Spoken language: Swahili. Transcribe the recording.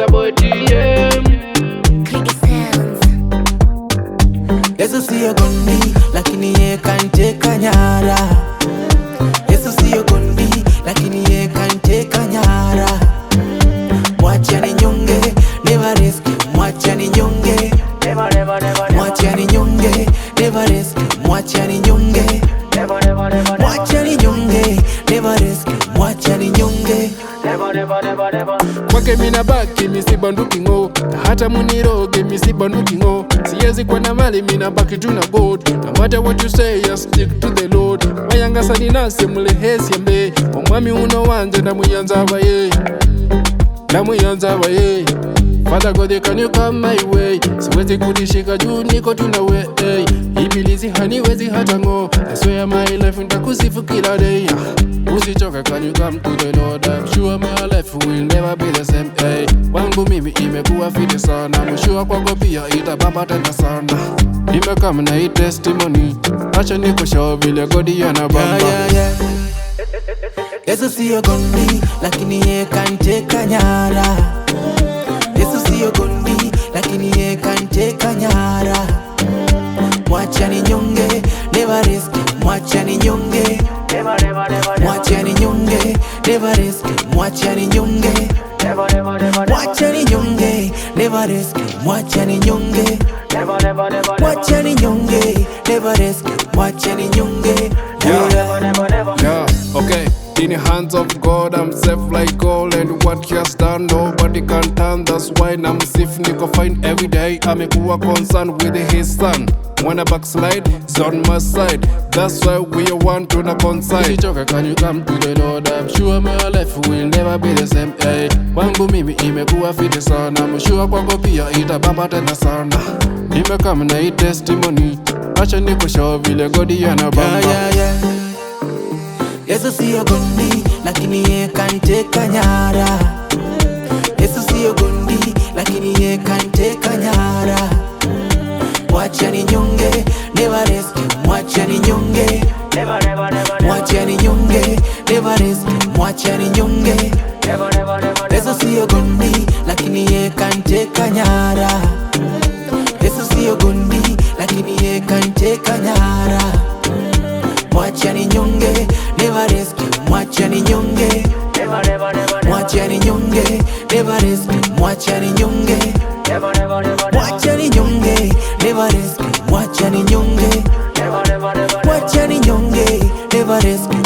a boy TM. Cricket sounds. Yesu siyo gondi, lakini ye kaniteka nyara. Yesu siyo gondi, lakini ye kaniteka nyara. Mwacha ninyonge, never rescue. Mwacha ninyonge, mwacha ninyonge, never rescue. Mwacha ninyonge, mwacha ninyonge, never rescue. Mwacha ninyonge. Kwake mina baki misibanduki ngo, hata muniroge misibanduki ngo. Siyezi kwa na mali mina baki tuna God. No matter what you say, I stick to the Lord. Mayanga sani nase mule hesi yambe. Omwami uno wanje na muyanza waye, na muyanza waye. Father God, can you come my way? Siwezi kutishika juu niko tunawe, hey. Ibilisi haniwezi hata ngo. I swear my life nitakusifu kila day. Usichoke, can you come to the Lord? I'm sure my life will never be the same, hey. Wangu mimi imekuwa fiti sana, mshua kwako pia itabamba tena sana. Nimekam na hii testimony, acha nikushow vile God yanabamba. Yesu siyo gondi, lakini ye kaniteka nyara. Yesu siyo gondi, lakini ye kaniteka nyara. Mwacha ninyonge, never rescue. Mwacha ninyonge, mwacha ninyonge, never rescue. Mwacha ninyonge, mwacha ninyonge, never rescue. Mwacha ninyonge, mwacha ninyonge, never rescue. Mwacha ninyonge. Yeah, okay. In the hands of God, I'm safe like gold. And what He has done, nobody can turn. That's why I'm safe, niko fine every day. Amekuwa concerned with His son. When I backslide, He's on my side. That's why we are one to the concise. Usichoke, can you come to the Lord? I'm sure my life will never be the same, hey. Wangu mimi imekuwa fiti sana, mshua kwako pia itabamba tena sana. Nimekam na hii testimony, acha nikushow vile God yanabamba. Yesu siyo gondi, lakini ye kaniteka nyara. Yesu siyo gondi, lakini ye kaniteka nyara. Mwacha ninyonge, never rescue. Mwacha ninyonge, mwacha ninyonge, never rescue. Mwacha ninyonge. Yesu siyo gondi, lakini ye kaniteka nyara. Yesu siyo gondi, lakini ye kaniteka nyara. Mwacha ninyonge, never rescue. Mwacha ninyonge, mwacha ninyonge, never rescue. Mwacha ninyonge, mwacha ninyonge, never rescue. Mwacha ninyonge, mwacha ninyonge, never rescue.